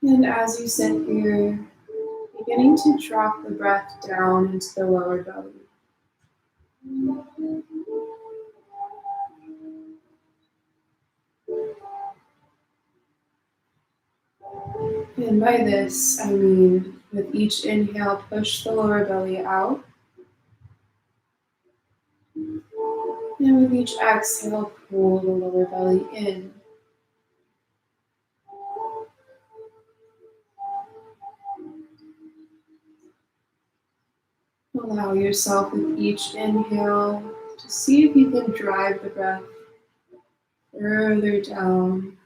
And as you sit here, beginning to drop the breath down into the lower belly. And by this, I mean with each inhale, push the lower belly out. And with each exhale, pull the lower belly in. Allow yourself with each inhale to see if you can drive the breath further down,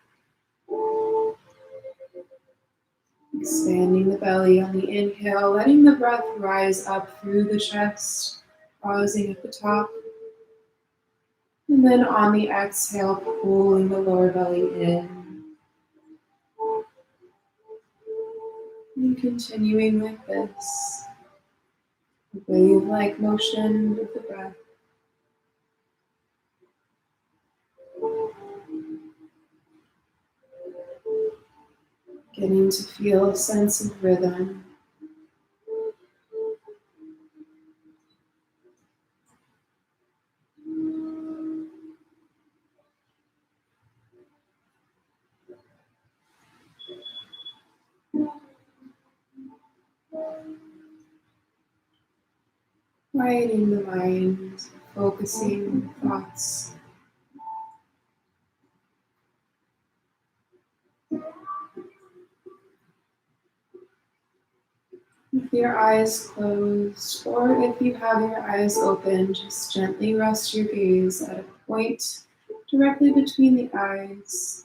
expanding the belly on the inhale, letting the breath rise up through the chest, pausing at the top. And then on the exhale, pulling the lower belly in. And continuing with this wave-like motion with the breath. Getting to feel a sense of rhythm. Quieting the mind, focusing thoughts. With your eyes closed, or if you have your eyes open, just gently rest your gaze at a point directly between the eyes.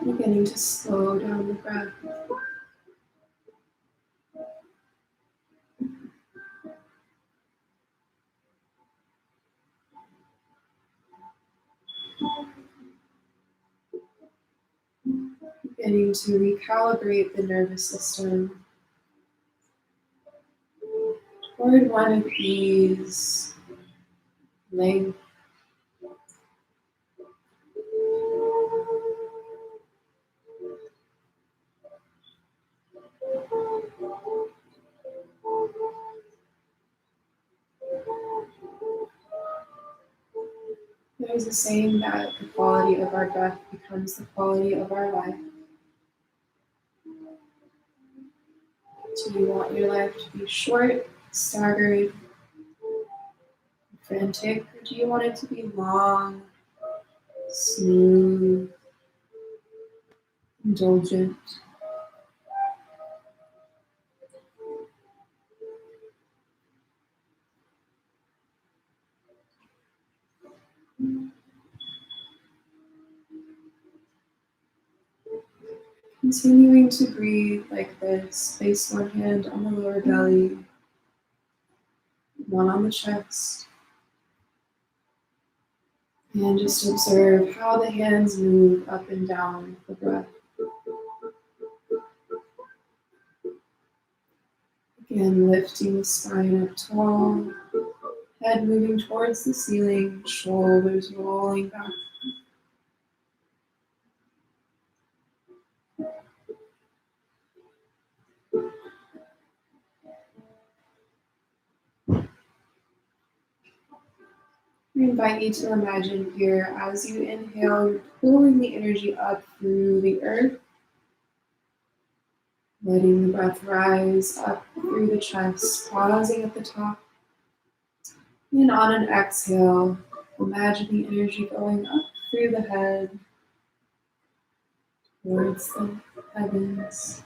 Beginning to slow down the breath. Beginning to recalibrate the nervous system toward one of ease, length. There's a saying that the quality of our breath becomes the quality of our life. Do you want your life to be short, staggered, frantic, or do you want it to be long, smooth, indulgent? Continuing to breathe like this, place one hand on the lower belly, one on the chest, and just observe how the hands move up and down with the breath. Again, lifting the spine up tall, head moving towards the ceiling, shoulders rolling back. I invite you to imagine here as you inhale, you're pulling the energy up through the earth, letting the breath rise up through the chest, pausing at the top. And on an exhale, imagine the energy going up through the head, towards the heavens.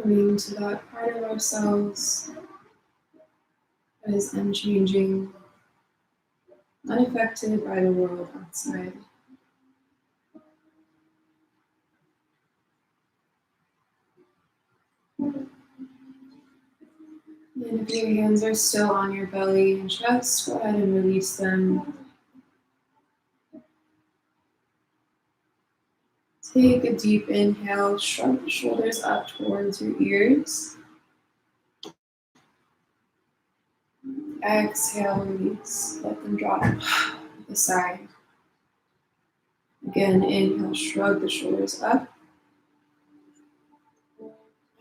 Coming to that part of ourselves that is unchanging, unaffected by the world outside. And if your hands are still on your belly and chest, go ahead and release them. Take a deep inhale, shrug the shoulders up towards your ears. Exhale, release, let them drop to the side. Again, inhale, shrug the shoulders up.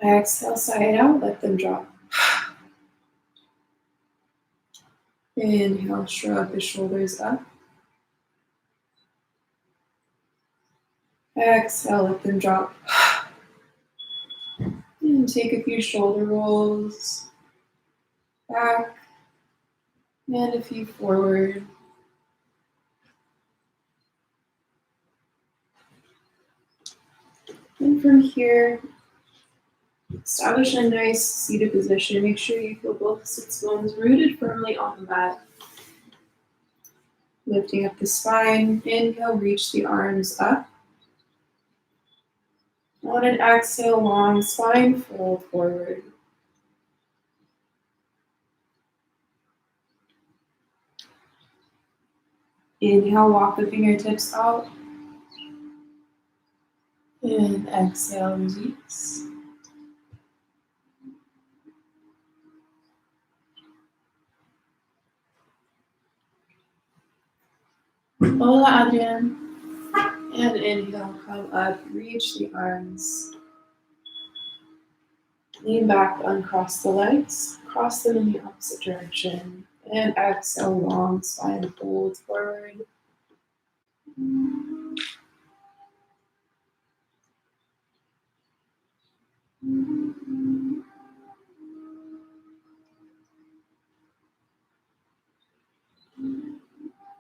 Exhale, side out, let them drop. Inhale, shrug the shoulders up. Exhale, let them drop. And take a few shoulder rolls back and a few forward. And from here, establish a nice seated position. Make sure you feel both sits bones rooted firmly on the mat. Lifting up the spine. Inhale, reach the arms up. On an exhale, long spine, fold forward. Inhale, walk the fingertips out. And exhale, release. Hola, Adrian. And inhale, come up, reach the arms. Lean back, uncross the legs, cross them in the opposite direction. And exhale, long spine, fold forward.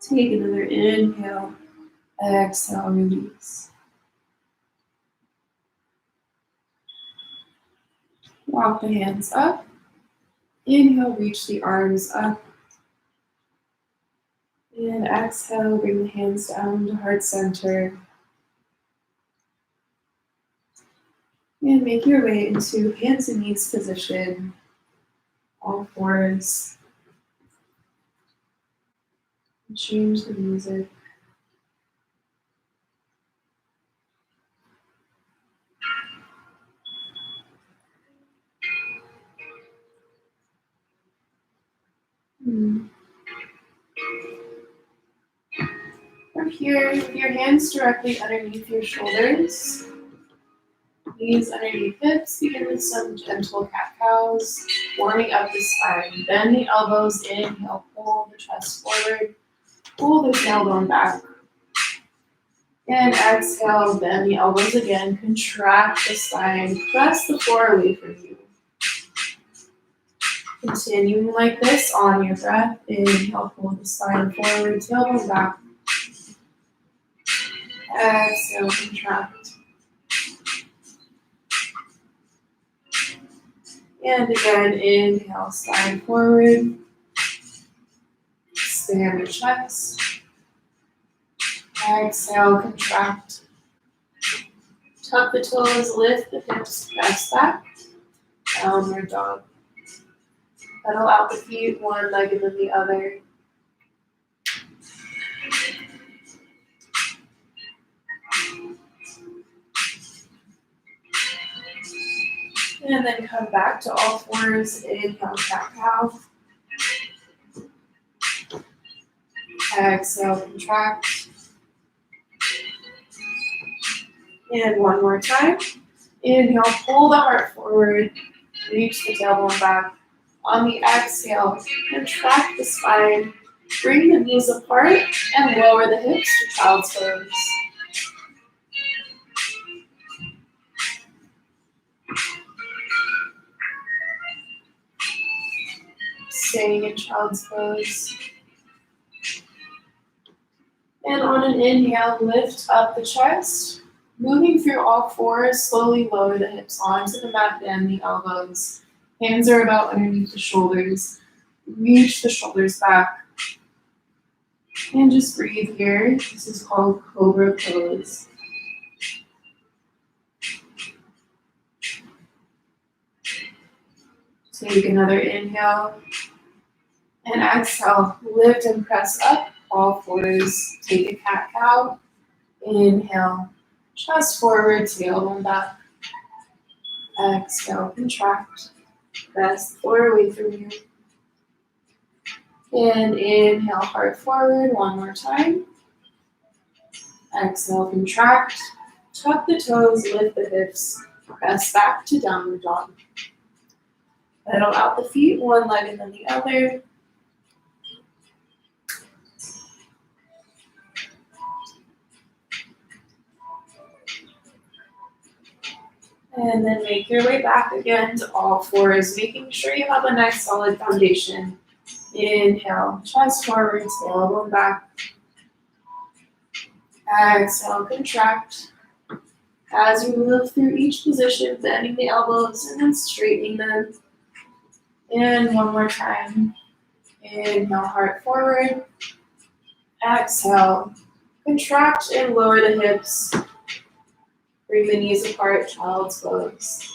Take another inhale, exhale, release. Walk the hands up. Inhale, reach the arms up. And exhale, bring the hands down to heart center. And make your way into hands and knees position. All fours. Change the music. From here, with your hands directly underneath your shoulders, knees underneath hips, begin with some gentle cat-cows, warming up the spine. Bend the elbows, inhale, pull the chest forward, pull the tailbone back. And exhale, bend the elbows again, contract the spine, press the floor away from you. Continuing like this on your breath, inhale, pull the spine forward, tailbone back. Exhale, contract. And again, inhale, spine forward. Expand your chest. Exhale, contract. Tuck the toes, lift the hips, press back. Downward dog. Pedal out the feet, one leg and then the other. And then come back to all fours. Inhale, cat-cow. Exhale, contract. And one more time. Inhale, pull the heart forward. Reach the tailbone back. On the exhale, contract the spine. Bring the knees apart and lower the hips to child's pose. Staying in child's pose. And on an inhale, lift up the chest. Moving through all fours, slowly lower the hips onto the mat, bend the elbows. Hands are about underneath the shoulders. Reach the shoulders back. And just breathe here. This is called Cobra Pose. Take another inhale. And exhale, lift and press up, all fours. Take a cat-cow. Inhale, chest forward, tailbone back. Exhale, contract. Press the floor away from you. And inhale, heart forward, one more time. Exhale, contract. Tuck the toes, lift the hips. Press back to downward dog. Pedal out the feet, one leg and then the other. And then make your way back again to all fours, making sure you have a nice solid foundation. Inhale, chest forward, tailbone back. Exhale, contract. As you move through each position, bending the elbows and then straightening them. And one more time. Inhale, heart forward. Exhale, contract and lower the hips. Bring the knees apart, child's pose.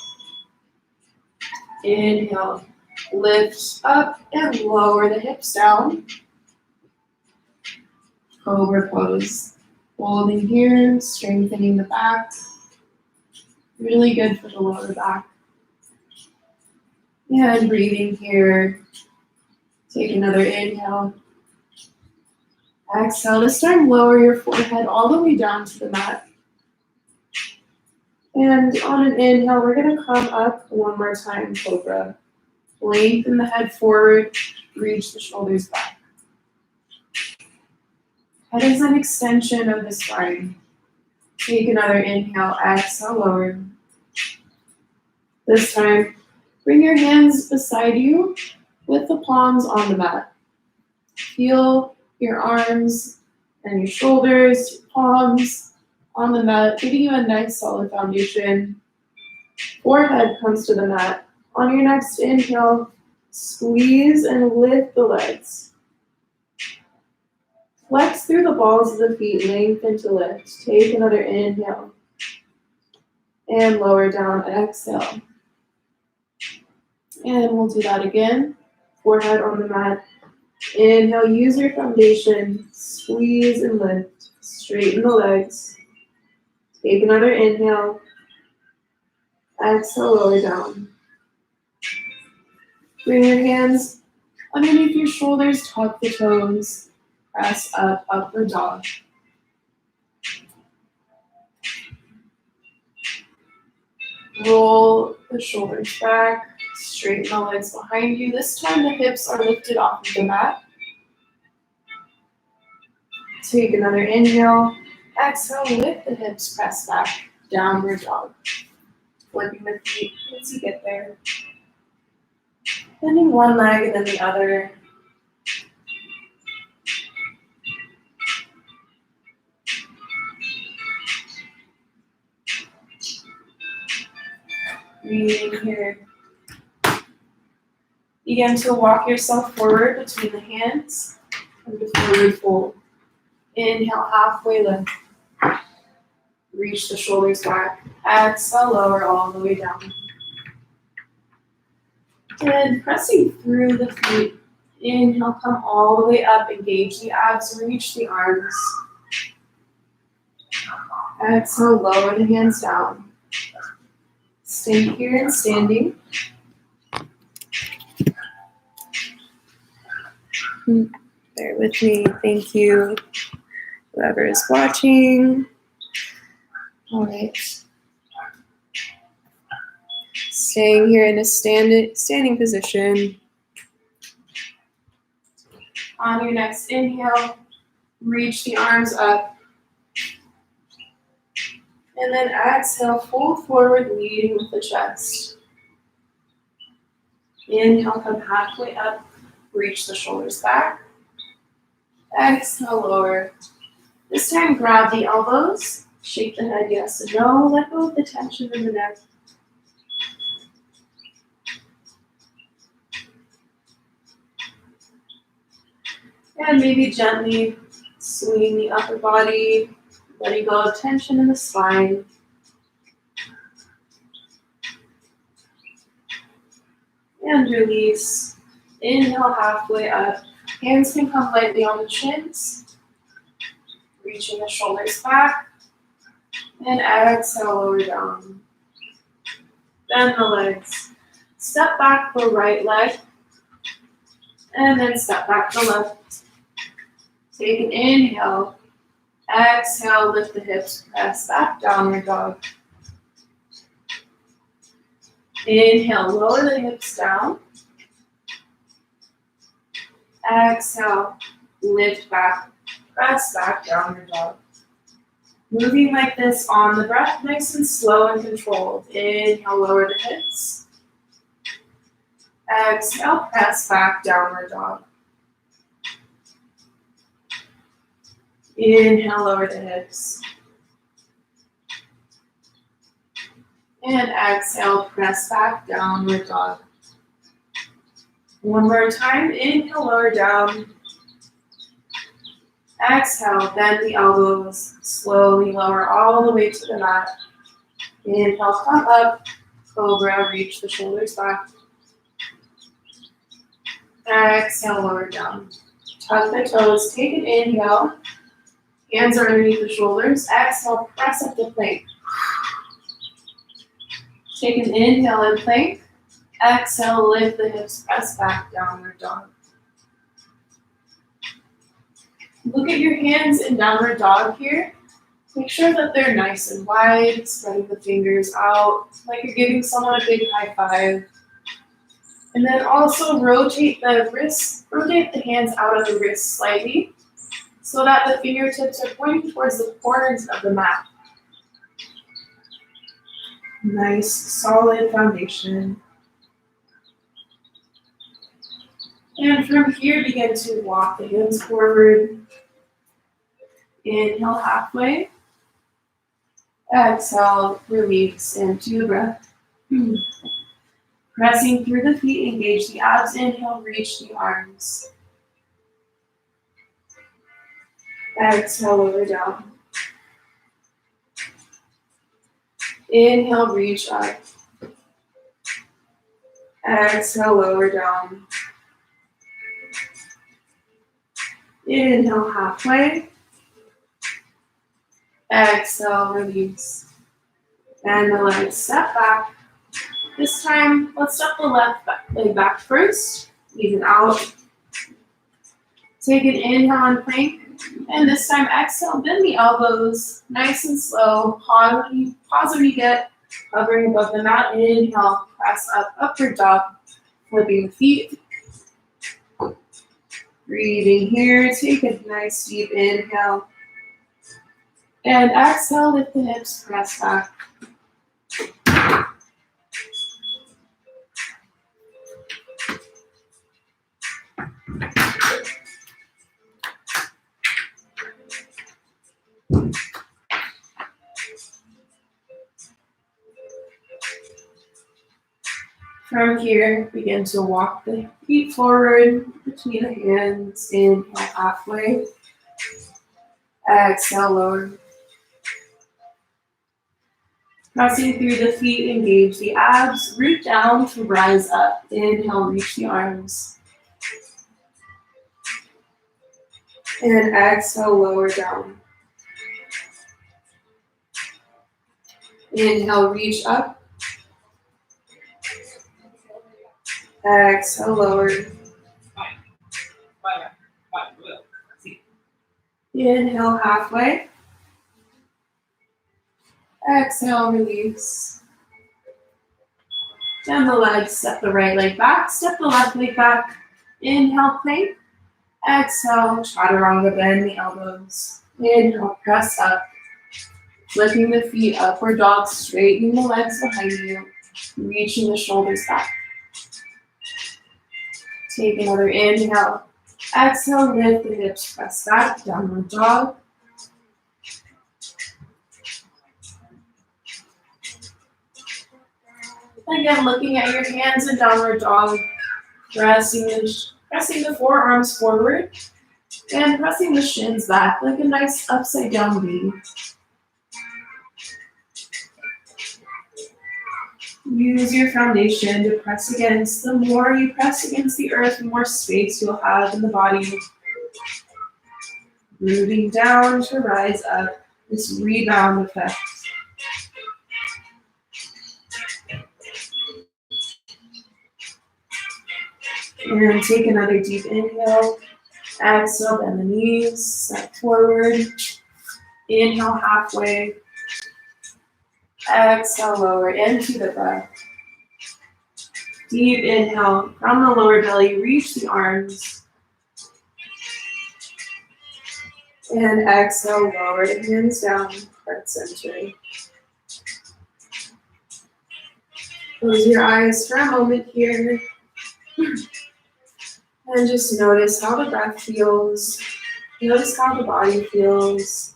Inhale, lift up and lower the hips down. Cobra pose. Holding here, strengthening the back. Really good for the lower back. And breathing here. Take another inhale. Exhale. This time, lower your forehead all the way down to the mat. And on an inhale, we're going to come up one more time, Cobra. Lengthen the head forward, reach the shoulders back. Head is an extension of the spine. Take another inhale, exhale, lower. This time, bring your hands beside you with the palms on the mat. Feel your arms and your shoulders, your palms on the mat, giving you a nice solid foundation. Forehead comes to the mat. On your next inhale, squeeze and lift the legs. Flex through the balls of the feet, lengthen to lift. Take another inhale. And lower down, exhale. And we'll do that again. Forehead on the mat. Inhale, use your foundation. Squeeze and lift. Straighten the legs. Take another inhale. Exhale, lower down. Bring your hands underneath your shoulders, tuck the toes. Press up, upward dog. Roll the shoulders back. Straighten the legs behind you. This time the hips are lifted off of the mat. Take another inhale. Exhale, lift the hips, press back. Downward dog. Flipping the feet once you get there. Bending one leg and then the other. Breathing here. Begin to walk yourself forward between the hands and the forward fold. Inhale, halfway lift. Reach the shoulders back. Exhale, lower all the way down. And pressing through the feet. Inhale, come all the way up. Engage the abs, reach the arms. Exhale, lower the hands down. Stay here in standing. Bear with me. Thank you, whoever is watching. All right. Staying here in a standing position. On your next inhale, reach the arms up. And then exhale, fold forward, leading with the chest. Inhale, come halfway up, reach the shoulders back. Exhale, lower. This time, grab the elbows Shake the head, yes and no. Let go of the tension in the neck. And maybe gently swinging the upper body, letting go of tension in the spine. And release. Inhale halfway up. Hands can come lightly on the shins. Reaching the shoulders back. And exhale, lower down. Bend the legs. Step back the right leg. And then step back the left. Take an inhale. Exhale, lift the hips, press back, downward dog. Inhale, lower the hips down. Exhale, lift back, press back, downward dog. Moving like this on the breath, nice and slow and controlled. Inhale, lower the hips. Exhale, press back, downward dog. Inhale, lower the hips. And exhale, press back, downward dog. One more time, inhale, lower down. Exhale, bend the elbows, slowly lower all the way to the mat. Inhale, come up, cobra, reach the shoulders back. Exhale, lower down. Tuck the toes, take an inhale. Hands are underneath the shoulders. Exhale, press up to plank. Take an inhale and plank. Exhale, lift the hips, press back, downward dog. Look at your hands in downward dog here. Make sure that they're nice and wide, spreading the fingers out like you're giving someone a big high five. And then also rotate the wrists, rotate the hands out of the wrists slightly so that the fingertips are pointing towards the corners of the mat. Nice, solid foundation. And from here, begin to walk the hands forward. Inhale halfway. Exhale, release into the breath. Pressing through the feet, engage the abs. Inhale, reach the arms. Exhale, lower down. Inhale, reach up. Exhale, lower down. Inhale, halfway. Exhale, release. And the legs step back. This time, let's step the left leg back first. Even out. Take an inhale and plank. And this time, exhale, bend the elbows. Nice and slow. Pause when you get hovering above the mat. Inhale, press up, upward dog. Flipping the feet. Breathing here. Take a nice deep inhale. And exhale, lift the hips, press back. From here, begin to walk the feet forward between the hands. Inhale halfway. Exhale, lower. Pressing through the feet, engage the abs. Root down to rise up. Inhale, reach the arms. And exhale, lower down. Inhale, reach up. Exhale, lower. Inhale, halfway. Exhale, release. Down the legs, step the right leg back, step the left leg back. Inhale, plank. Exhale, chaturanga, bend the elbows. Inhale, press up. Flipping the feet, upward dog, straightening the legs behind you. Reaching the shoulders back. Take another inhale. Exhale, lift the hips, press back, downward dog. Again, looking at your hands in downward dog, pressing the forearms forward and pressing the shins back like a nice upside down V. Use your foundation to press against. The more you press against the earth, the more space you'll have in the body. Rooting down to rise up, this rebound effect. And take another deep inhale. Exhale, bend the knees, step forward. Inhale halfway. Exhale, lower into the breath. Deep inhale from the lower belly, reach the arms. And exhale, lower the hands down, heart center. Close your eyes for a moment here. And just notice how the breath feels. Notice how the body feels.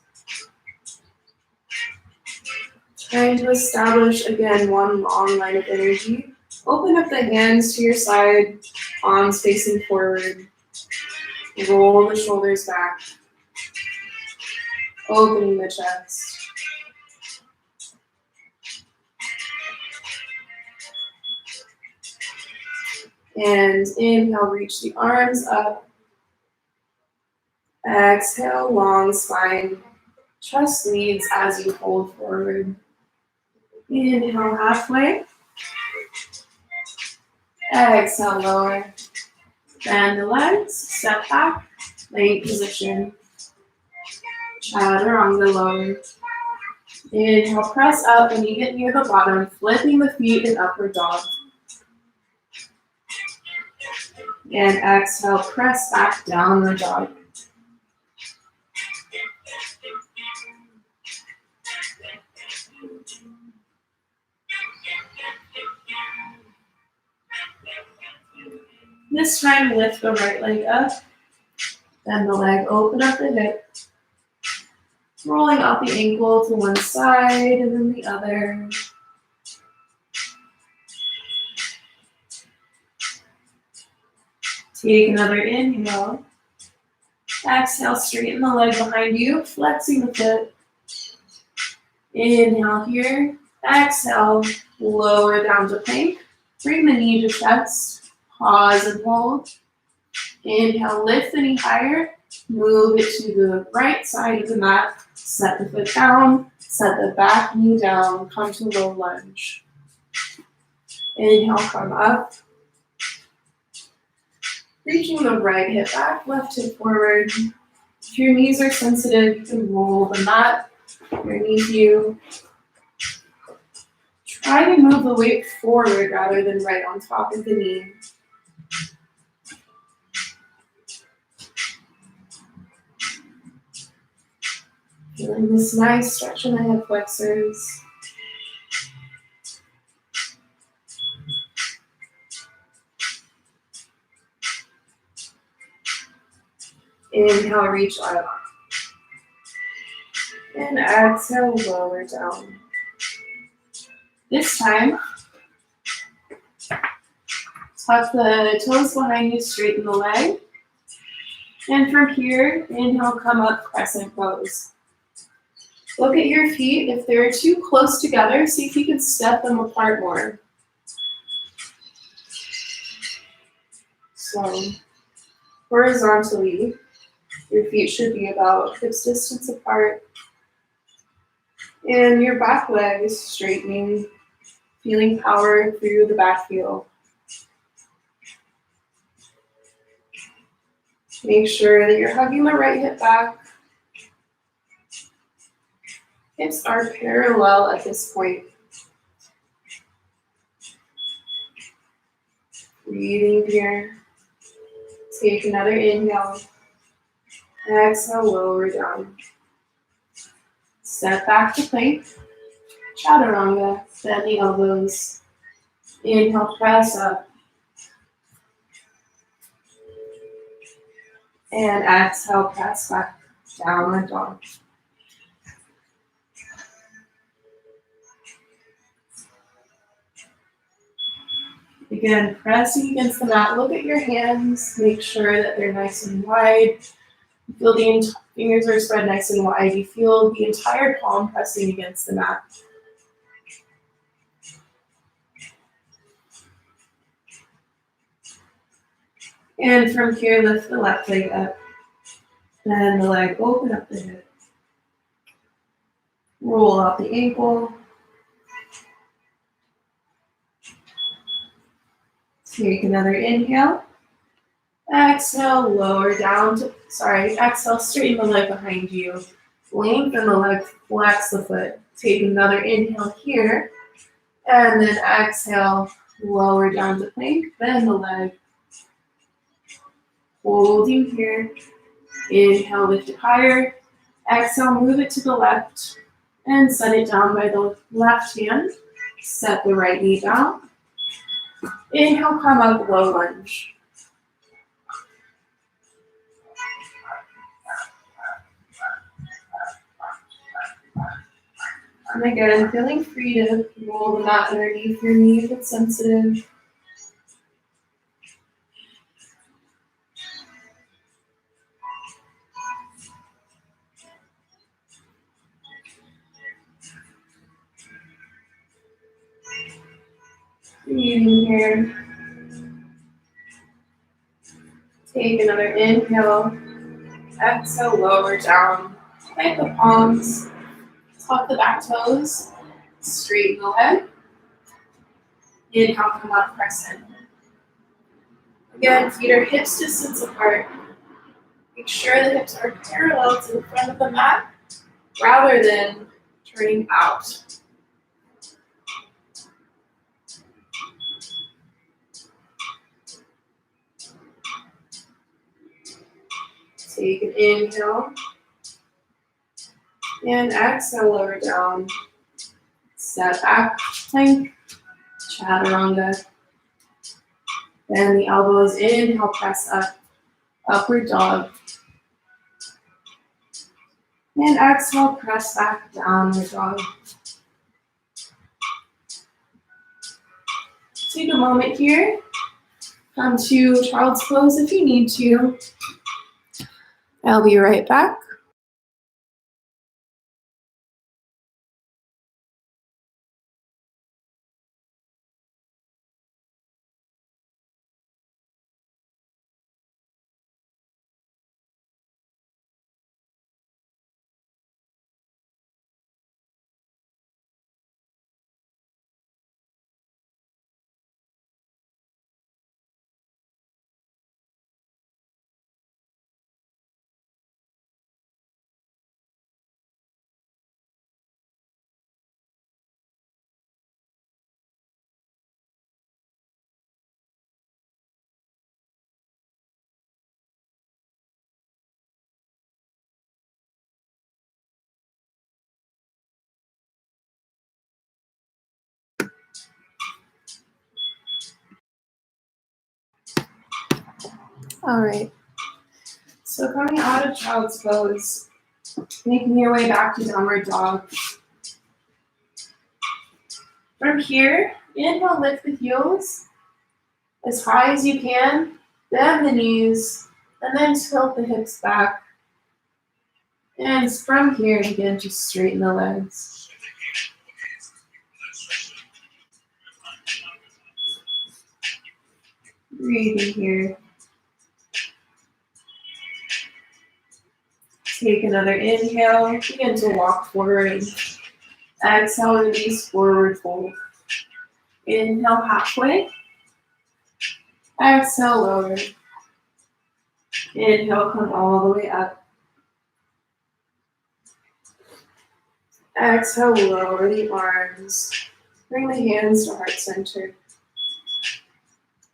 Trying to establish, again, one long line of energy. Open up the hands to your side, palms facing forward. Roll the shoulders back. Opening the chest. And inhale, reach the arms up. Exhale, long spine. Chest leads as you fold forward. Inhale, halfway. Exhale, lower. Bend the legs, step back, plank position. Chaturanga lower. Inhale, press up when you get near the bottom, flipping the feet in upward dog. And exhale, press back downward dog. This time, lift the right leg up. Bend the leg, open up the hip. Rolling out the ankle to one side and then the other. Take another inhale. Exhale, straighten the leg behind you, flexing the foot. Inhale here. Exhale, lower down to plank. Bring the knee to chest. Pause and hold. Inhale, lift the knee higher. Move it to the right side of the mat. Set the foot down. Set the back knee down. Come to low lunge. Inhale, come up. Reaching the right hip back, left hip forward. If your knees are sensitive, you can roll the mat underneath you. Try to move the weight forward rather than right on top of the knee. Feeling this nice stretch in the hip flexors. Inhale, reach up. And exhale, lower down. This time, tuck the toes behind you, straighten the leg. And from here, inhale, come up, crescent pose. Look at your feet. If they're too close together, see if you can step them apart more. So, horizontally, your feet should be about hips distance apart. And your back leg is straightening, feeling power through the back heel. Make sure that you're hugging the right hip back. Hips are parallel at this point. Breathing here. Take another inhale. Exhale, lower down. Step back to plank. Chaturanga. Bend the elbows. Inhale, press up. And exhale, press back. Downward dog. Again, pressing against the mat. Look at your hands. Make sure that they're nice and wide. You feel the fingers are spread nice and wide. You feel the entire palm pressing against the mat. And from here, lift the left leg up. Bend the leg, open up the hip. Roll out the ankle. Take another inhale. Exhale, lower down to, exhale, straighten the leg behind you. Lengthen the leg, flex the foot. Take another inhale here. And then exhale, lower down to plank, bend the leg. Holding here. Inhale, lift it higher. Exhale, move it to the left. And set it down by the left hand. Set the right knee down. Inhale, come up, low lunge. And again, feeling free to roll the mat underneath your knee if it's sensitive. Breathing here. Take another inhale. Exhale, lower down. Plant the palms. Tuck the back toes. Straighten the leg. Inhale, come up, press in. Again, feet are hips distance apart. Make sure the hips are parallel to the front of the mat rather than turning out. Take an inhale. And exhale, lower down. Step back, plank, chaturanga. Bend the elbows, inhale, press up, upward dog. And exhale, press back, downward dog. Take a moment here. Come to child's pose if you need to. I'll be right back. All right. So coming out of child's pose, making your way back to downward dog. From here, inhale, lift the heels as high as you can, bend the knees, and then tilt the hips back. And from here, again, just straighten the legs. Breathing here. Take another inhale, begin to walk forward. Exhale, release, forward fold. Inhale, halfway. Exhale, lower. Inhale, come all the way up. Exhale, lower the arms. Bring the hands to heart center.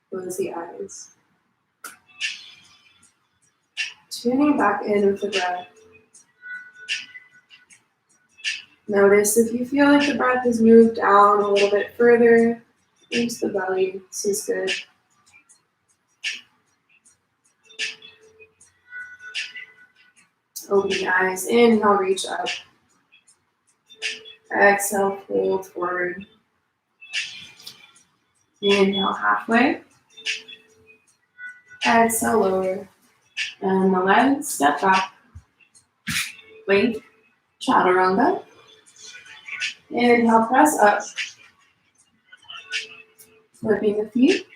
Close the eyes. Tuning back in with the breath. Notice if you feel like the breath has moved down a little bit further into the belly. This is good. Open the eyes. Inhale, reach up. Exhale, fold forward. Inhale halfway. Exhale lower. And the legs, step back. Plank, chaturanga. Inhale, press up. Flipping the feet.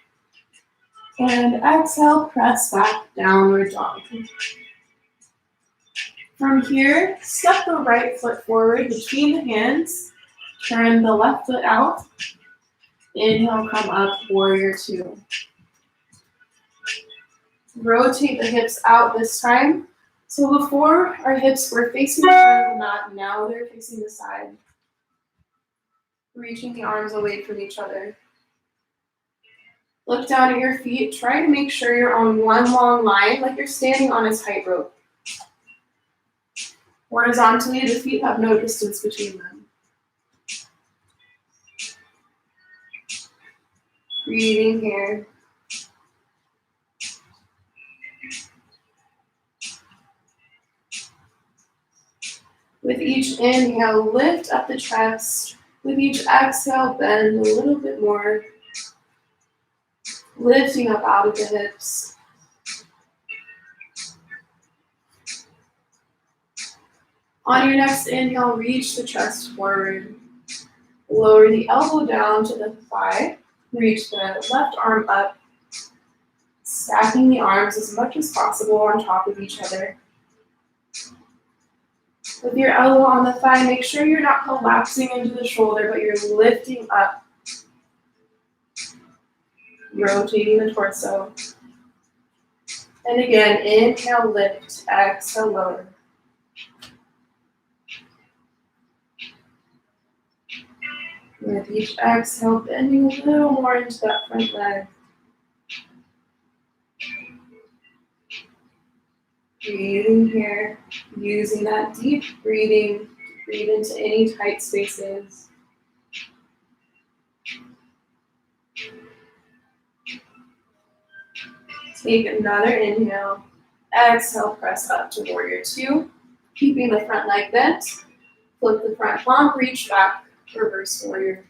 And exhale, press back, downward dog. From here, step the right foot forward between the hands. Turn the left foot out. Inhale, come up, warrior two. Rotate the hips out this time. So before, our hips were facing the front of the mat, now they're facing the side. Reaching the arms away from each other. Look down at your feet. Try to make sure you're on one long line, like you're standing on a tightrope. Horizontally, the feet have no distance between them. Breathing here. With each inhale, lift up the chest. With each exhale, bend a little bit more. Lifting up out of the hips. On your next inhale, reach the chest forward. Lower the elbow down to the thigh. Reach the left arm up. Stacking the arms as much as possible on top of each other. With your elbow on the thigh, make sure you're not collapsing into the shoulder, but you're lifting up. Rotating the torso. And again, inhale, lift, exhale, lower. With each exhale, bending a little more into that front leg. Breathing here, using that deep breathing to breathe into any tight spaces. Take another inhale. Exhale, press up to warrior two. Keeping the front leg bent. Flip the front palm, reach back, reverse warrior.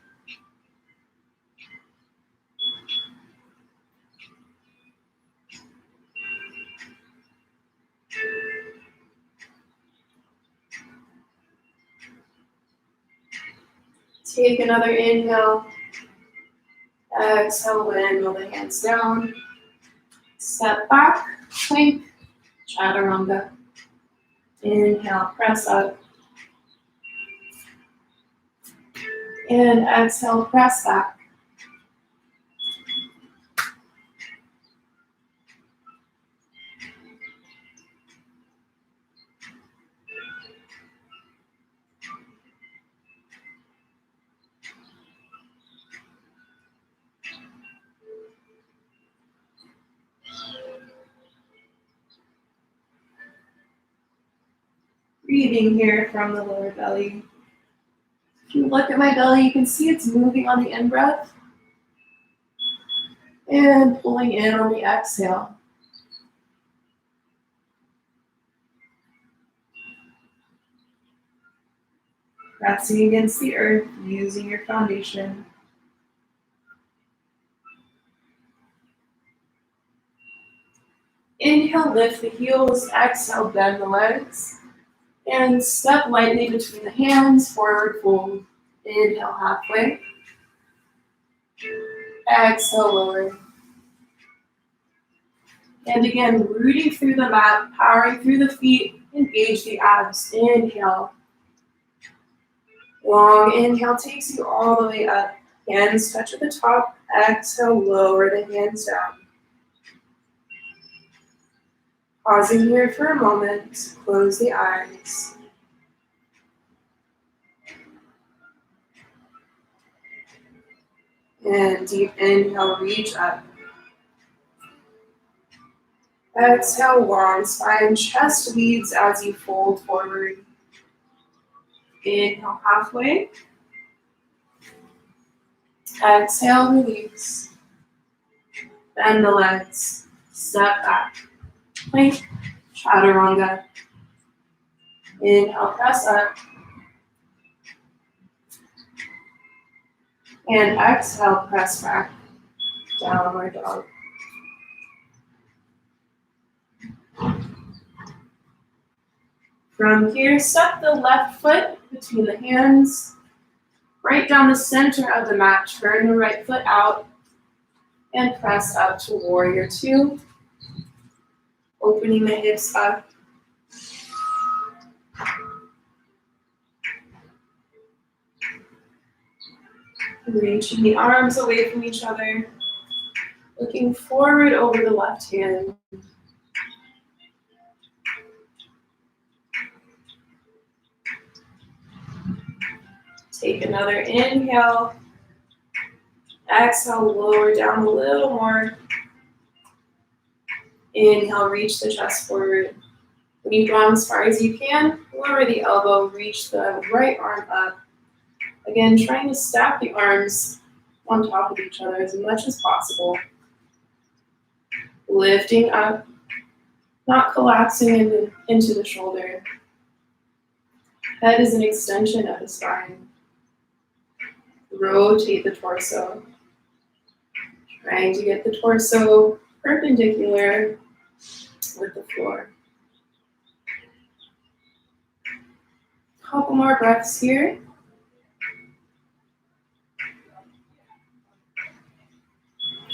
Take another inhale. Exhale, windmill the hands down. Step back, plank, chaturanga. Inhale, press up. And exhale, press back. Breathing here from the lower belly. If you look at my belly, you can see it's moving on the in-breath and pulling in on the exhale. Pressing against the earth, using your foundation. Inhale, lift the heels. Exhale, bend the legs. And step lightly between the hands, forward fold. Inhale, halfway. Exhale, lower. And again, rooting through the mat, powering through the feet, engage the abs. Inhale. Long inhale takes you all the way up. Hands touch at the top. Exhale, lower the hands down. Pausing here for a moment. Close the eyes. And deep inhale, reach up. Exhale, long spine, chest leads as you fold forward. Inhale, halfway. Exhale, release. Bend the legs. Step back. Plank, chaturanga. Inhale, press up. And exhale, press back. downward dog. From here, step the left foot between the hands, right down the center of the mat, turn the right foot out, and press up to warrior two, opening the hips up. Reaching the arms away from each other, looking forward over the left hand. Take another inhale. Exhale, lower down a little more. Inhale, reach the chest forward. When you've gone as far as you can, lower the elbow, reach the right arm up. Again, trying to stack the arms on top of each other as much as possible. Lifting up, not collapsing into the shoulder. Head is an extension of the spine. Rotate the torso. Trying to get the torso perpendicular with the floor. Couple more breaths here.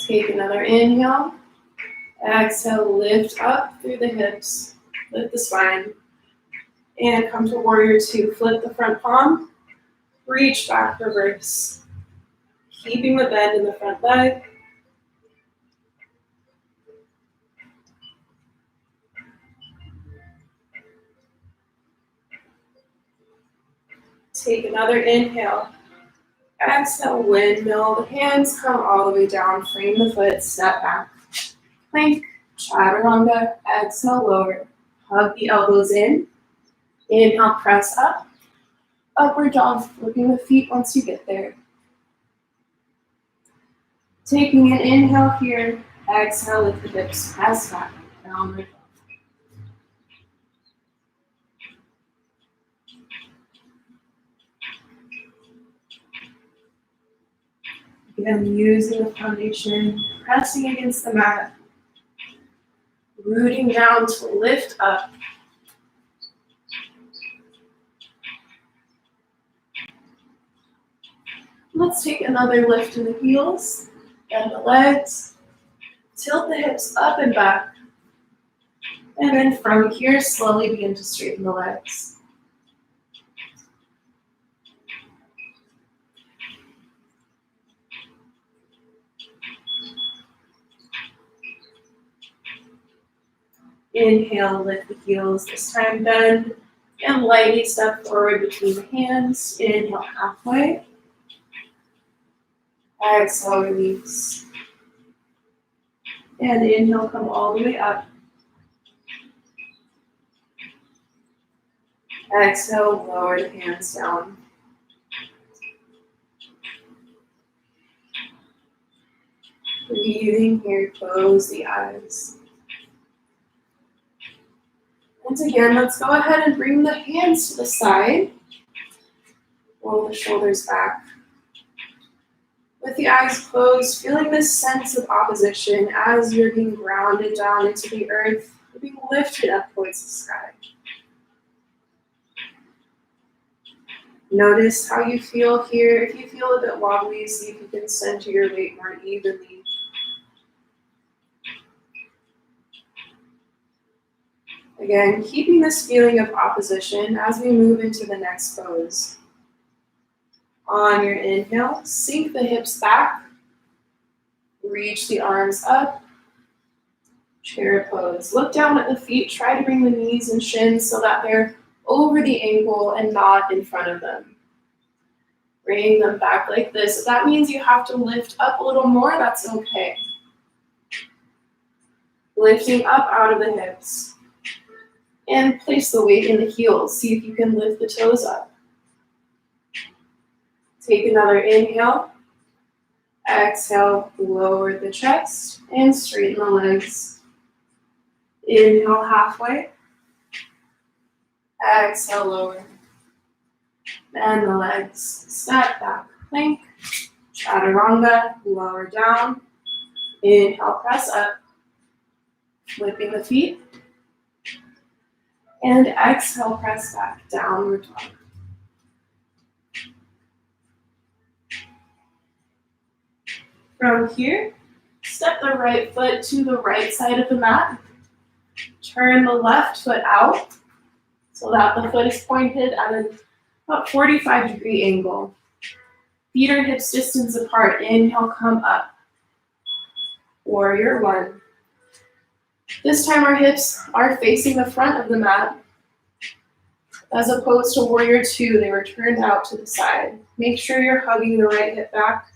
Take another inhale. Exhale, lift up through the hips, lift the spine, and come to warrior two. Flip the front palm, reach back, reverse. Keeping the bend in the front leg. Take another inhale. Exhale, windmill. The hands come all the way down. Frame the foot, step back. Plank, chaturanga. Exhale, lower. Hug the elbows in. Inhale, press up. Upward dog, flipping the feet once you get there. Taking an inhale here. Exhale, lift the hips, press back. Downward dog. Again, using the foundation, pressing against the mat, rooting down to lift up. Let's take another lift in the heels, bend the legs, tilt the hips up and back, and then from here, slowly begin to straighten the legs. Inhale, lift the heels, this time bend, and lightly step forward between the hands. Inhale, halfway. Exhale, release. And inhale, come all the way up. Exhale, lower the hands down. Breathing here, close the eyes. Once again, let's go ahead and bring the hands to the side. Roll the shoulders back. With the eyes closed, feeling this sense of opposition as you're being grounded down into the earth, you're being lifted up towards the sky. Notice how you feel here. If you feel a bit wobbly, see if you can center your weight more evenly. Again, keeping this feeling of opposition as we move into the next pose. On your inhale, sink the hips back, reach the arms up, chair pose. Look down at the feet, try to bring the knees and shins so that they're over the ankle and not in front of them. Bring them back like this. If that means you have to lift up a little more, that's okay. Lifting up out of the hips. And place the weight in the heels. See if you can lift the toes up. Take another inhale. Exhale, lower the chest and straighten the legs. Inhale, halfway. Exhale, lower. Bend the legs. Step back, plank. Chaturanga, lower down. Inhale, press up, flipping the feet. And exhale, press back, downward dog. From here, step the right foot to the right side of the mat. Turn the left foot out so that the foot is pointed at about 45-degree angle. Feet are hips distance apart. Inhale, come up. Warrior one. This time our hips are facing the front of the mat. As opposed to warrior two, they were turned out to the side. Make sure you're hugging the right hip back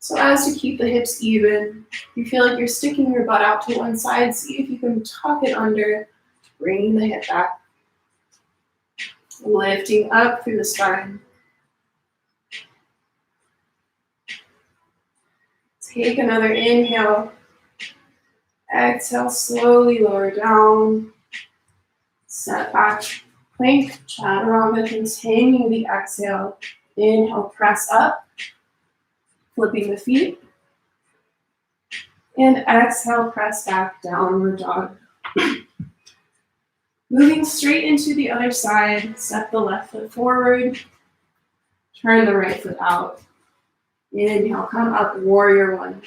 so as to keep the hips even. If you feel like you're sticking your butt out to one side, see if you can tuck it under, bringing the hip back. Lifting up through the spine. Take another inhale. Exhale, slowly lower down. Set back. Plank, chaturanga, continuing the exhale. Inhale, press up. Flipping the feet. And exhale, press back, downward dog. Moving straight into the other side, step the left foot forward. Turn the right foot out. Inhale, come up, warrior one.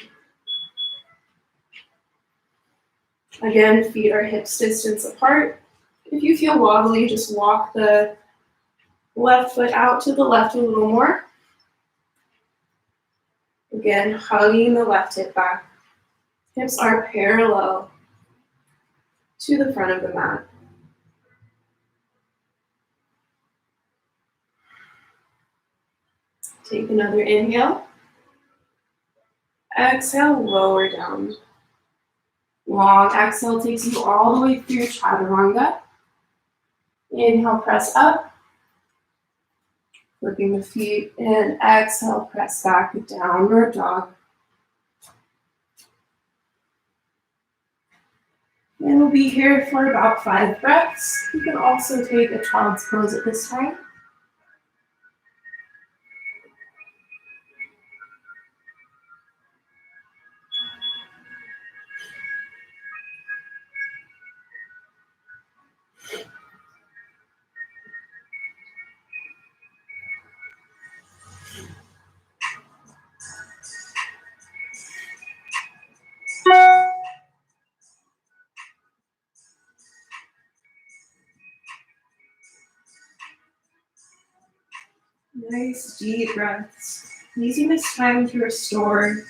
Again, feet are hips distance apart. If you feel wobbly, just walk the left foot out to the left a little more. Again, hugging the left hip back. Hips are parallel to the front of the mat. Take another inhale. Exhale, lower down. Long exhale takes you all the way through chaturanga. Inhale, press up. Flipping the feet. And exhale, press back, downward dog. And we'll be here for about 5 breaths. You can also take a child's pose at this time. Nice deep breaths. Using this time to restore.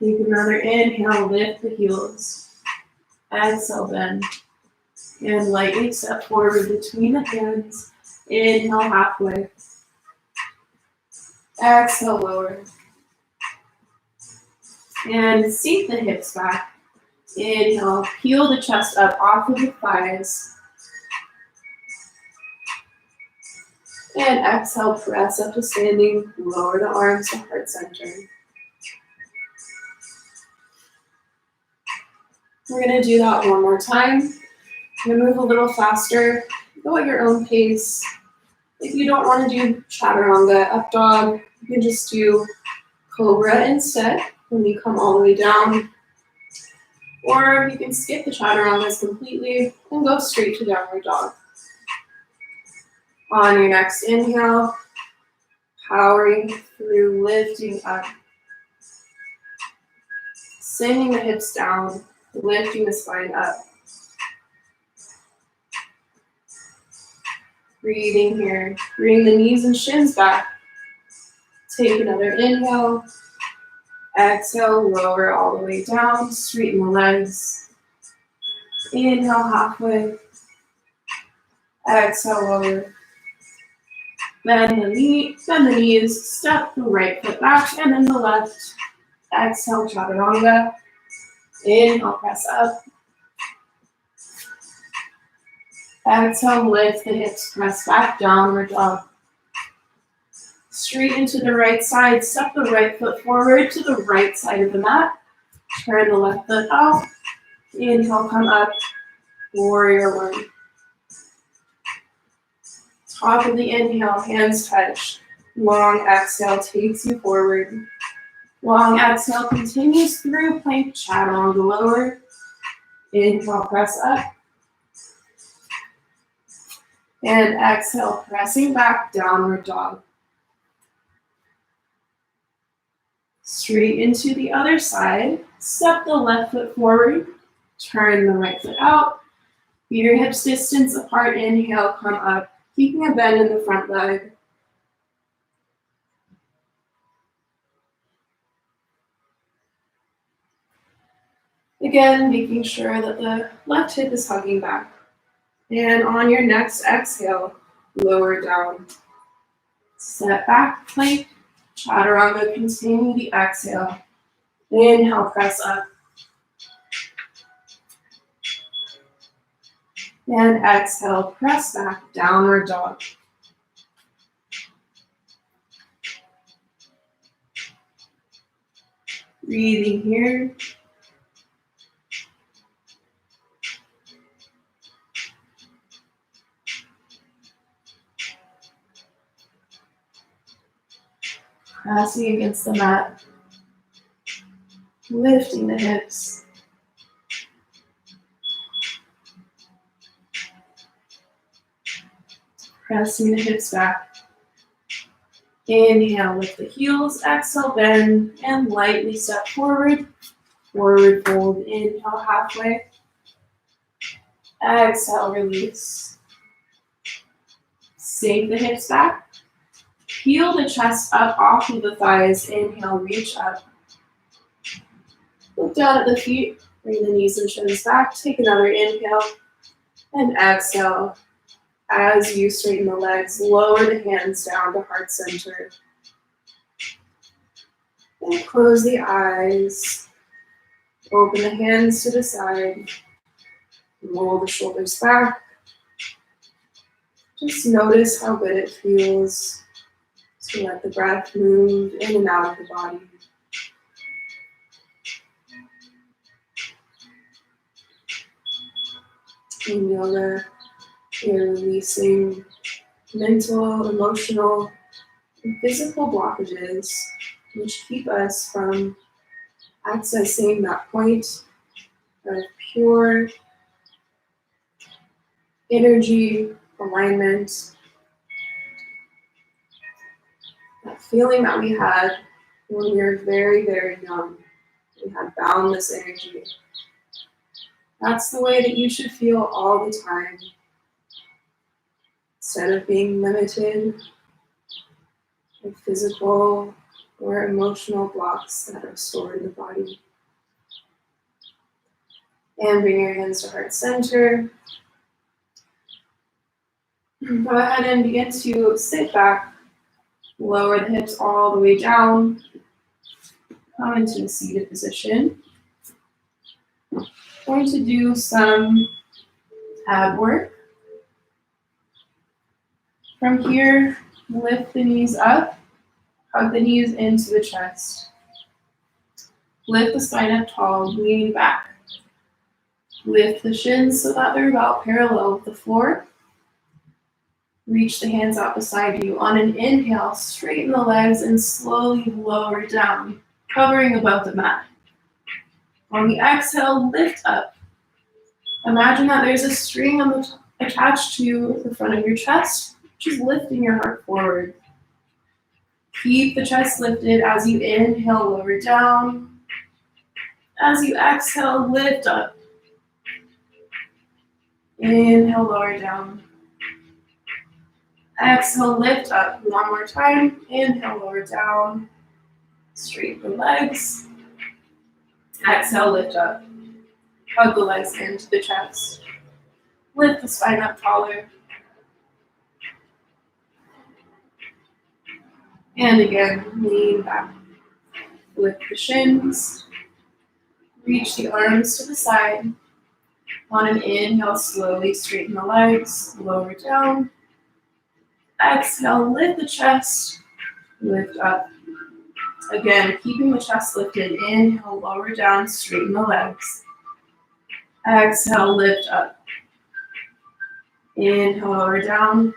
Take another inhale, lift the heels. Exhale, bend. And lightly step forward between the hands. Inhale, halfway. Exhale, lower. And sink the hips back. Inhale, peel the chest up off of the thighs. And exhale, press up to standing. Lower the arms to heart center. We're going to do that one more time. I'm going to move a little faster. Go at your own pace. If you don't want to do chaturanga, up dog, you can just do cobra instead when you come all the way down. Or you can skip the chaturangas completely and go straight to downward dog. On your next inhale, powering through, lifting up. Sending the hips down, lifting the spine up. Breathing here. Bring the knees and shins back. Take another inhale. Exhale, lower all the way down. Straighten the legs. Inhale, halfway. Exhale, lower. Bend the knees. Step the right foot back and then the left. Exhale, chaturanga. Inhale, press up. Exhale, lift the hips, press back, downward dog. Straight into the right side, step the right foot forward to the right side of the mat. Turn the left foot out, Inhale, come up, warrior one. Top of the inhale, hands touch. Long exhale takes you forward. Long exhale continues through plank chaturanga lower. Inhale, press up. And exhale, pressing back, downward dog. Straight into the other side. Step the left foot forward. Turn the right foot out. Feet your hips distance apart. Inhale, come up. Keeping a bend in the front leg. Again, making sure that the left hip is hugging back. And on your next exhale, lower down. Step back, plank, chaturanga, continue the exhale. Inhale, press up. And exhale, press back, downward dog. Breathing here. Pressing against the mat. Lifting the hips. Pressing the hips back. Inhale, lift the heels. Exhale, bend and lightly step forward. Forward fold. Inhale, halfway. Exhale, release. Sink the hips back. Peel the chest up off of the thighs. Inhale, reach up. Look down at the feet. Bring the knees and shins back. Take another inhale. And exhale. As you straighten the legs, lower the hands down to heart center. And close the eyes. Open the hands to the side. Roll the shoulders back. Just notice how good it feels to let the breath move in and out of the body. In yoga, you're releasing mental, emotional, and physical blockages which keep us from accessing that point of pure energy, alignment, that feeling that we had when we were very, very young. We had boundless energy. That's the way that you should feel all the time. Instead of being limited by physical or emotional blocks that are stored in the body. And bring your hands to heart center. Go ahead and begin to sit back. Lower the hips all the way down. Come into a seated position. Going to do some ab work. From here, lift the knees up, hug the knees into the chest. Lift the spine up tall, lean back. Lift the shins so that they're about parallel with the floor. Reach the hands out beside you. On an inhale, straighten the legs and slowly lower down, hovering above the mat. On the exhale, lift up. Imagine that there's a string attached to the front of your chest, which is lifting your heart forward. Keep the chest lifted as you inhale, lower down. As you exhale, lift up. Inhale, lower down. Exhale, lift up. One more time. Inhale, lower down. Straighten the legs. Exhale, lift up. Hug the legs into the chest. Lift the spine up taller. And again, lean back. Lift the shins. Reach the arms to the side. On an inhale, slowly straighten the legs. Lower down. Exhale, lift the chest. Lift up. Again, keeping the chest lifted. Inhale, lower down, straighten the legs. Exhale, lift up. Inhale, lower down.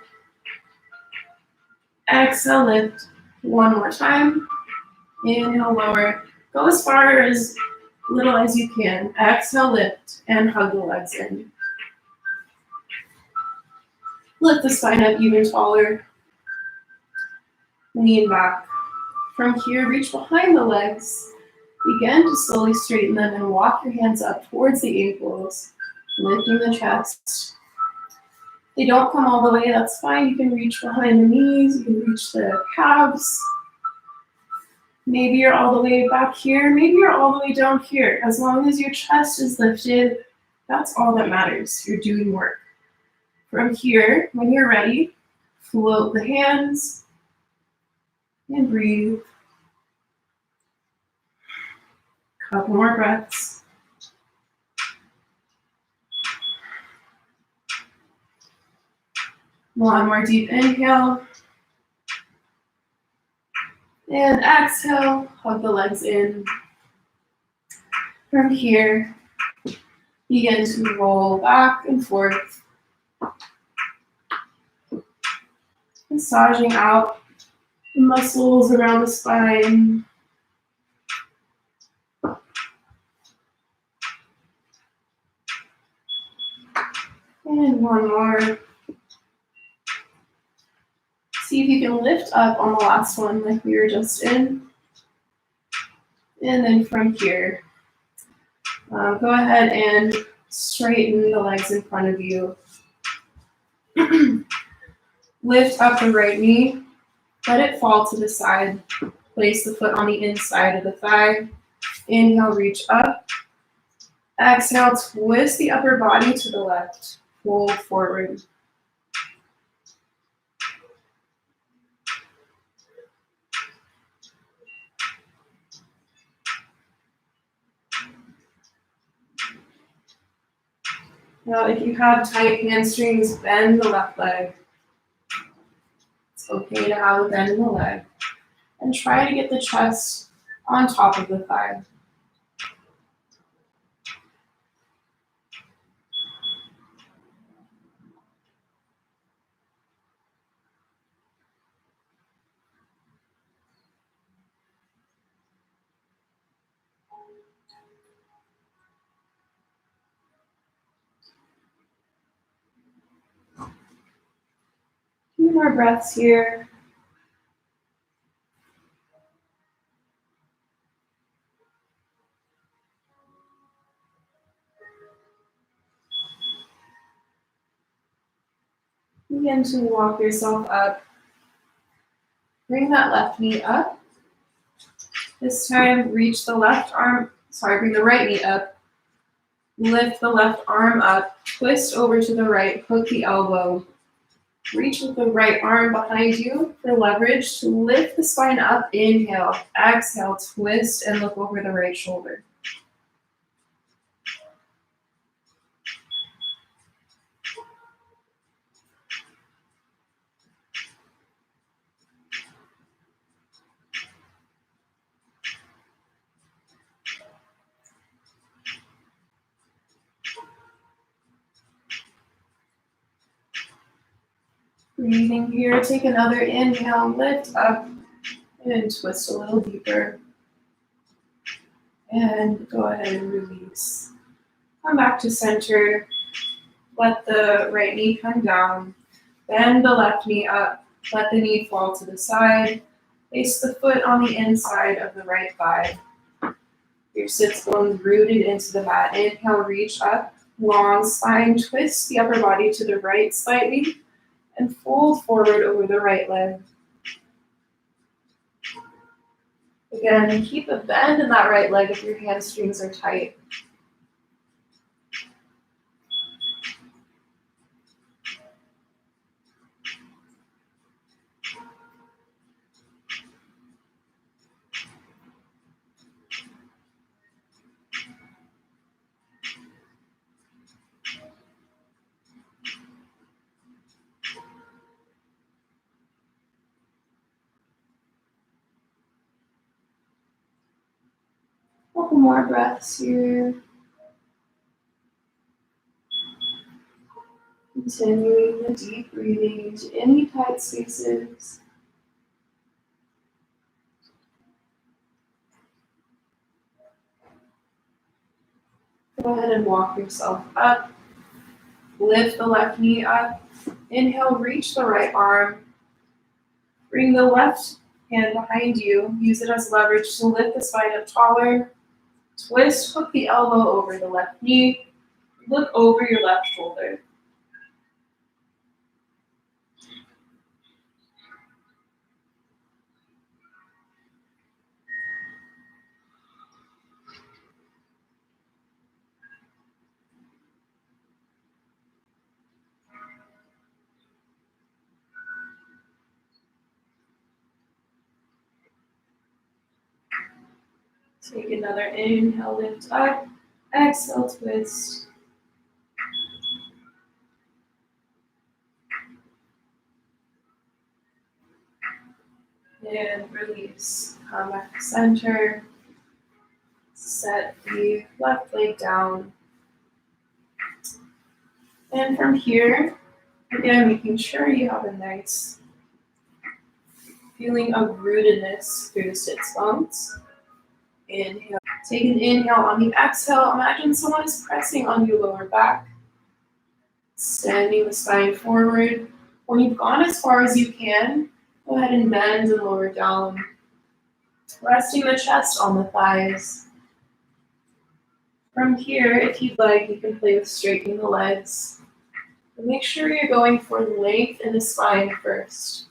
Exhale, lift. One more time. Inhale, lower. Go as far as little as you can. Exhale, lift, and hug the legs in. Lift the spine up even taller. Lean back. From here, reach behind the legs. Begin to slowly straighten them and walk your hands up towards the ankles, lifting the chest. If they don't come all the way, that's fine. You can reach behind the knees, you can reach the calves. Maybe you're all the way back here, maybe you're all the way down here. As long as your chest is lifted, that's all that matters. You're doing work. From here, when you're ready, float the hands and breathe. Couple more breaths. One more deep inhale. And exhale, hug the legs in. From here, begin to roll back and forth, massaging out the muscles around the spine. And one more. See if you can lift up on the last one like we were just in. And then from here, go ahead and straighten the legs in front of you. Lift up the right knee, let it fall to the side. Place the foot on the inside of the thigh. Inhale, reach up. Exhale, twist the upper body to the left. Fold forward. Now, if you have tight hamstrings, bend the left leg. It's okay to have a bend in the leg. And try to get the chest on top of the thigh. Few more breaths here. Begin to walk yourself up. Bring that left knee up. This time, reach the left arm, bring the right knee up. Lift the left arm up, twist over to the right, hook the elbow. Reach with the right arm behind you for leverage to lift the spine up. Inhale, exhale, twist and look over the right shoulder. Breathing here, take another inhale, lift up and twist a little deeper. And go ahead and release. Come back to center. Let the right knee come down. Bend the left knee up. Let the knee fall to the side. Place the foot on the inside of the right thigh. Your sits bones rooted into the mat. Inhale, reach up. Long spine, twist the upper body to the right slightly. And fold forward over the right leg. Again, keep a bend in that right leg if your hamstrings are tight. Couple more breaths here. Continuing the deep breathing into any tight spaces. Go ahead and walk yourself up. Lift the left knee up. Inhale, reach the right arm. Bring the left hand behind you. Use it as leverage to lift the spine up taller. Twist, hook the elbow over the left knee. Look over your left shoulder. Take another inhale, lift up. Exhale, twist. And release. Come back to center. Set the left leg down. And from here, again, making sure you have a nice feeling of rootedness through the sits bones. Inhale. Take an inhale on the exhale. Imagine someone is pressing on your lower back. Extending the spine forward. When you've gone as far as you can, go ahead and bend and lower down. Resting the chest on the thighs. From here, if you'd like, you can play with straightening the legs. But make sure you're going for length in the spine first.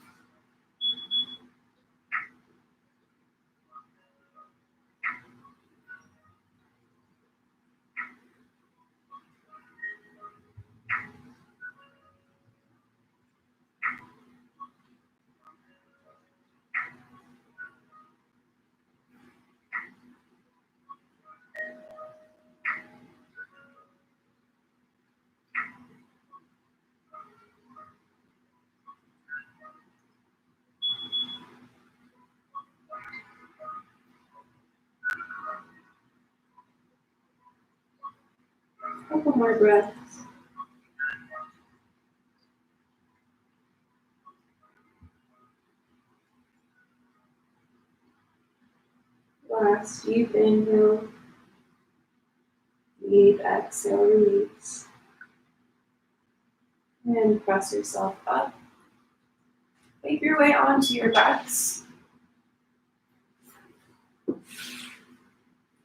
Couple more breaths. Last deep inhale. Deep exhale, release. And press yourself up. Make your way onto your backs.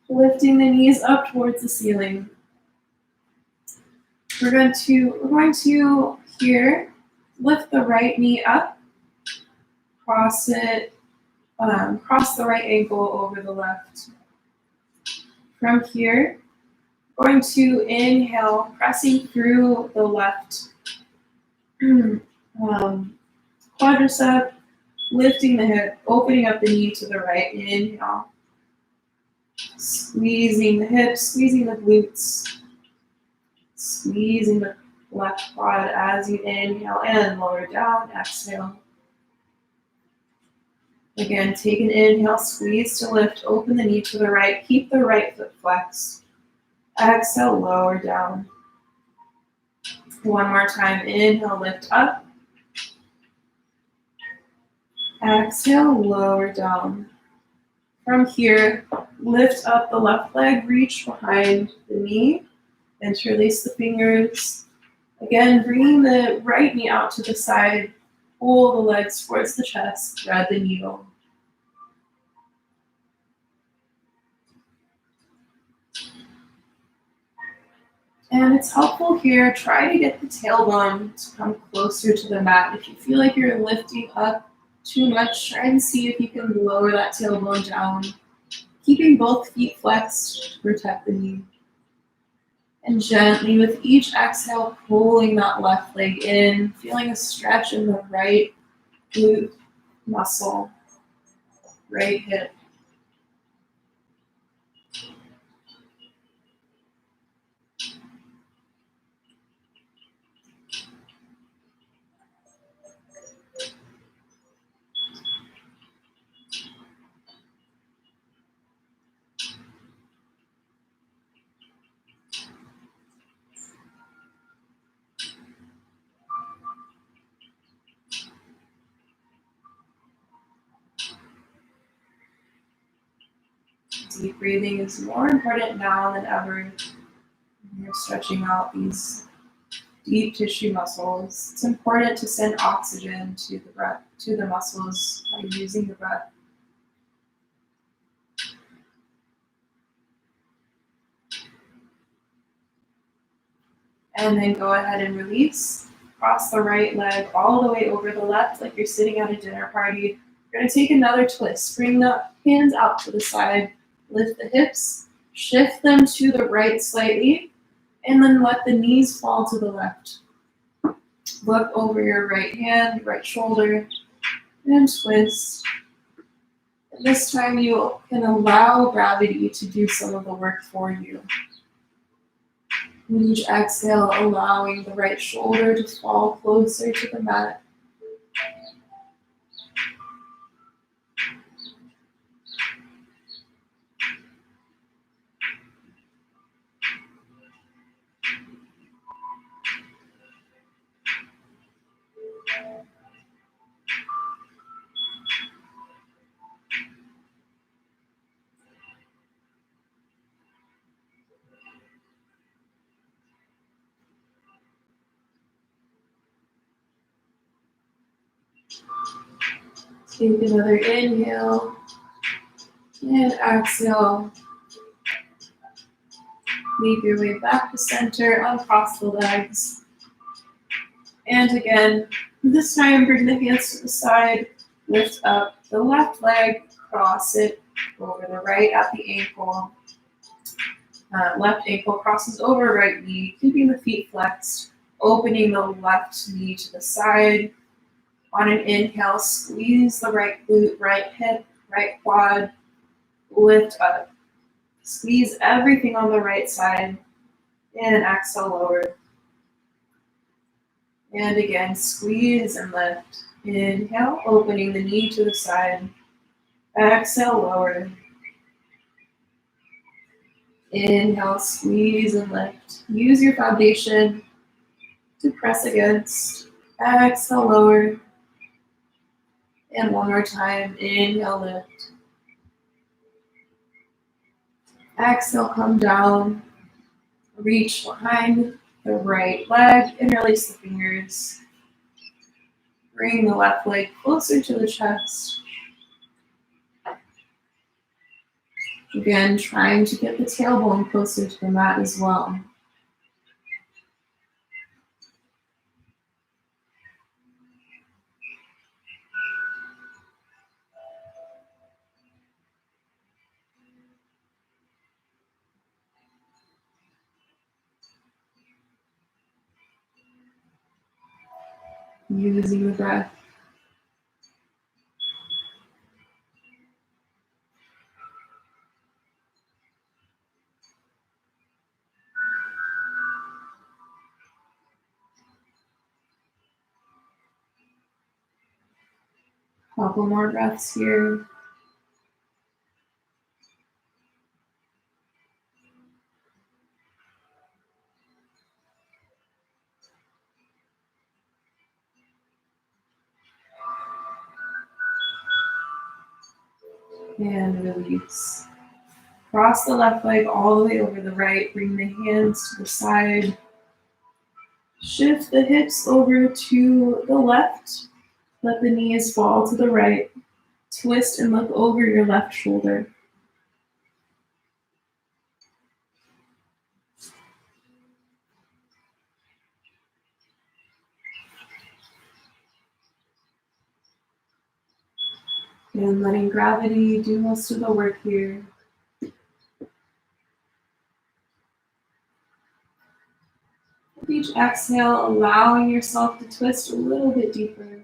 Lifting the knees up towards the ceiling. We're going to here lift the right knee up, cross it, cross the right ankle over the left. From here, going to inhale, pressing through the left quadricep, lifting the hip, opening up the knee to the right. Inhale, squeezing the hips, squeezing the glutes. Squeezing the left quad as you inhale and lower down, exhale. Again, take an inhale, squeeze to lift, open the knee to the right, keep the right foot flexed. Exhale, lower down. One more time, inhale, lift up. Exhale, lower down. From here, lift up the left leg, reach behind the knee. Interlace the fingers. Again, bringing the right knee out to the side. Pull the legs towards the chest. Thread the needle. And it's helpful here, try to get the tailbone to come closer to the mat. If you feel like you're lifting up too much, try and see if you can lower that tailbone down. Keeping both feet flexed to protect the knee. And gently, with each exhale, pulling that left leg in, feeling a stretch in the right glute muscle, right hip. Deep breathing is more important now than ever. You're stretching out these deep tissue muscles. It's important to send oxygen to the breath, to the muscles by using the breath. And then go ahead and release. Cross the right leg all the way over the left like you're sitting at a dinner party. You're going to take another twist. Bring the hands out to the side. Lift the hips. Shift them to the right slightly. And then let the knees fall to the left. Look over your right hand, right shoulder, and twist. And this time you can allow gravity to do some of the work for you. With each exhale, allowing the right shoulder to fall closer to the mat. Take another inhale and exhale. Make your way back to center, uncross the legs. And again, this time bring the hands to the side, lift up the left leg, cross it over the right at the ankle. Left ankle crosses over right knee, keeping the feet flexed, opening the left knee to the side. On an inhale, squeeze the right glute, right hip, right quad, lift up. Squeeze everything on the right side, and exhale, lower. And again, squeeze and lift. Inhale, opening the knee to the side. Exhale, lower. Inhale, squeeze and lift. Use your foundation to press against. Exhale, lower. And one more time, inhale, lift. Exhale, come down. Reach behind the right leg and release the fingers. Bring the left leg closer to the chest. Again, trying to get the tailbone closer to the mat as well. Using the breath. Couple more breaths here. And release. Cross the left leg all the way over the right. Bring the hands to the side. Shift the hips over to the left. Let the knees fall to the right. Twist and look over your left shoulder. And letting gravity do most of the work here. With each exhale, allowing yourself to twist a little bit deeper.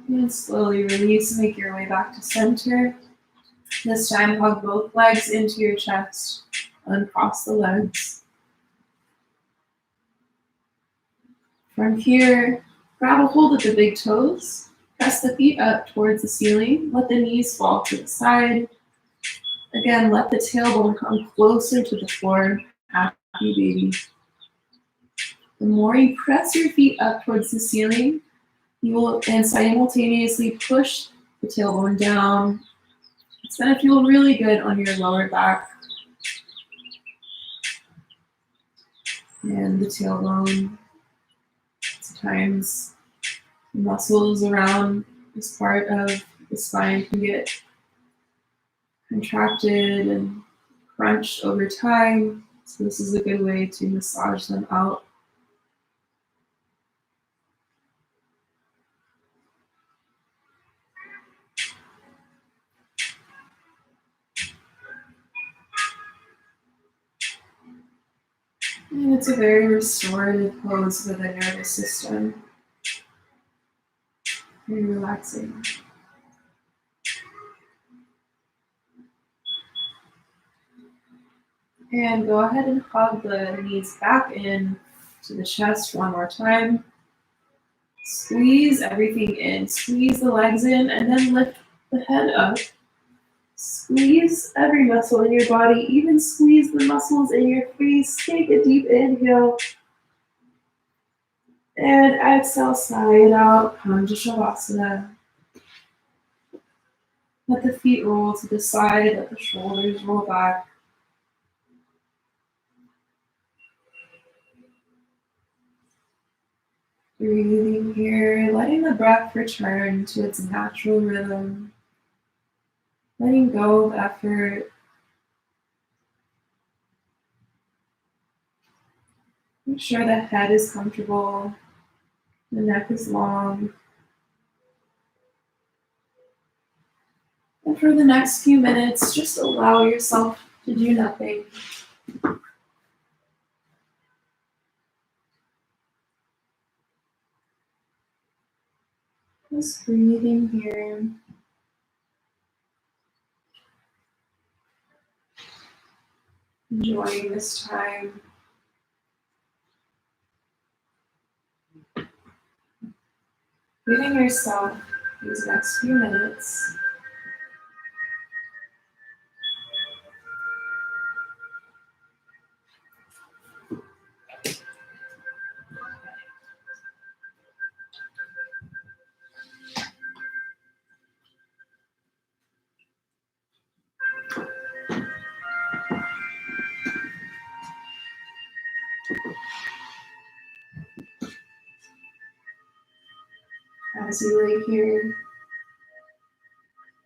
And slowly release, make your way back to center. This time, hug both legs into your chest. Uncross the legs. From here, grab a hold of the big toes, press the feet up towards the ceiling, let the knees fall to the side. Again, let the tailbone come closer to the floor, happy baby. The more you press your feet up towards the ceiling, you will and simultaneously push the tailbone down. It's going to feel really good on your lower back and the tailbone. Sometimes muscles around this part of the spine can get contracted and crunched over time. So this is a good way to massage them out. And it's a very restorative pose for the nervous system. Very relaxing. And go ahead and hug the knees back in to the chest one more time. Squeeze everything in. Squeeze the legs in and then lift the head up. Squeeze every muscle in your body, even squeeze the muscles in your face. Take a deep inhale. And exhale, sigh it out, come to Shavasana. Let the feet roll to the side, let the shoulders roll back. Breathing here, letting the breath return to its natural rhythm. Letting go of effort. Make sure the head is comfortable, the neck is long. And for the next few minutes, just allow yourself to do nothing. Just breathing here. Enjoying this time. Giving yourself these next few minutes as you lay here,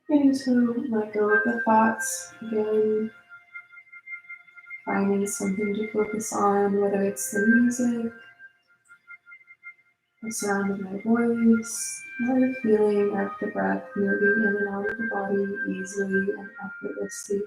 getting to let go of the thoughts again, finding something to focus on, whether it's the music, the sound of my voice, or the feeling of the breath moving in and out of the body easily and effortlessly.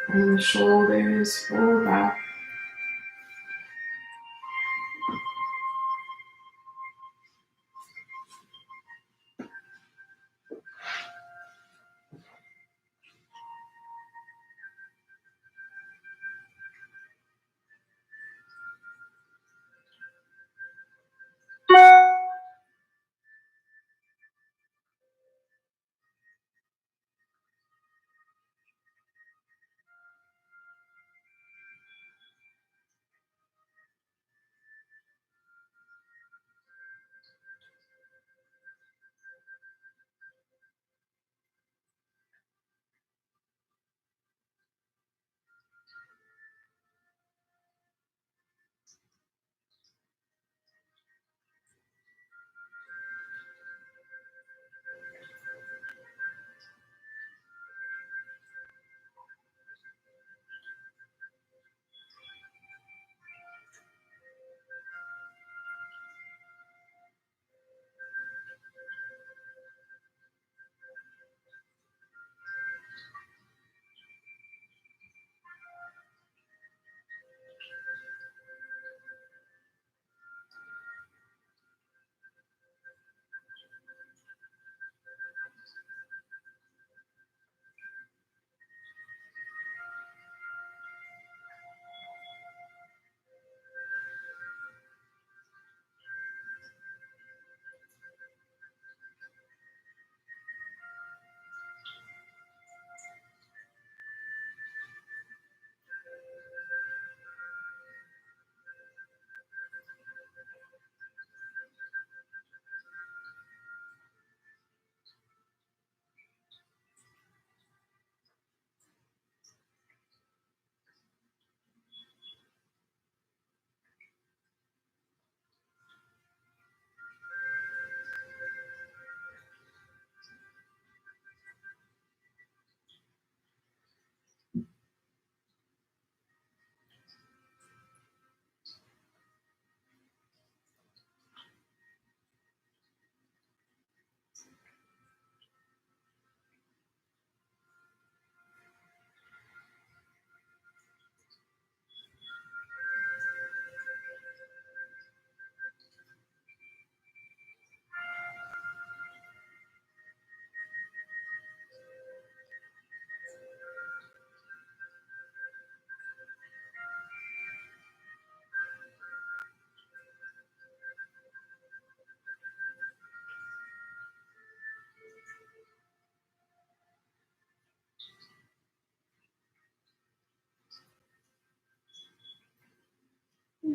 And the shoulders roll back.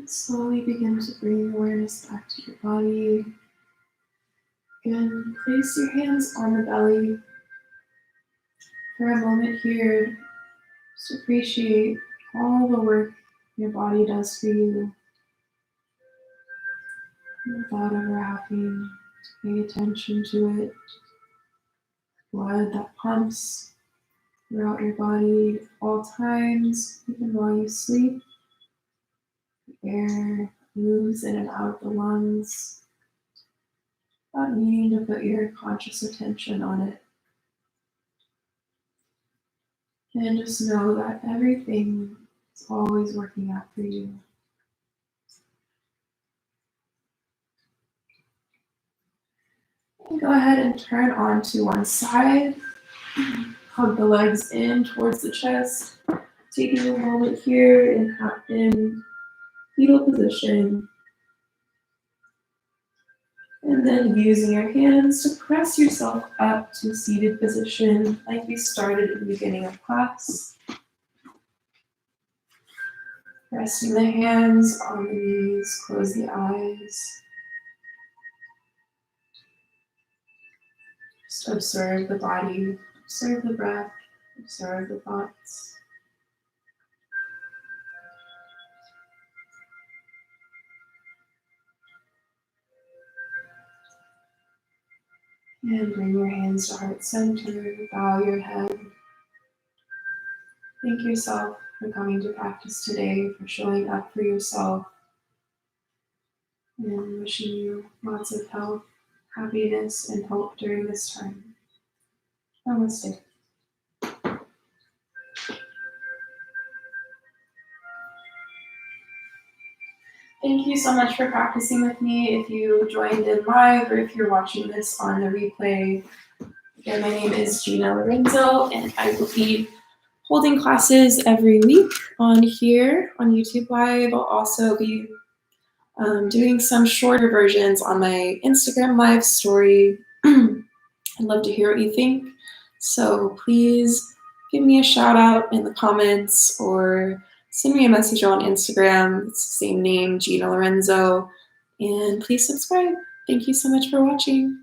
And slowly begin to bring awareness back to your body. Again, place your hands on the belly. For a moment here, just appreciate all the work your body does for you without ever having to pay attention to it. Blood that pumps throughout your body at all times, even while you sleep. The air moves in and out of the lungs without needing to put your conscious attention on it. And just know that everything is always working out for you. And go ahead and turn onto one side. Hug the legs in towards the chest. Taking a moment here in fetal position. And then using your hands to press yourself up to seated position like we started at the beginning of class. Resting the hands on the knees, close the eyes. Just observe the body, observe the breath, observe the thoughts. And bring your hands to heart center, bow your head. Thank yourself for coming to practice today, for showing up for yourself, and wishing you lots of health, happiness, and hope during this time. Namaste. Thank you so much for practicing with me. If you joined in live or if you're watching this on the replay, again, my name is Gina Lorenzo, and I will be holding classes every week on here on YouTube Live. I'll also be doing some shorter versions on my Instagram Live story. I'd love to hear what you think. So please give me a shout out in the comments or send me a message on Instagram. It's the same name, Gina Lorenzo. And please subscribe. Thank you so much for watching.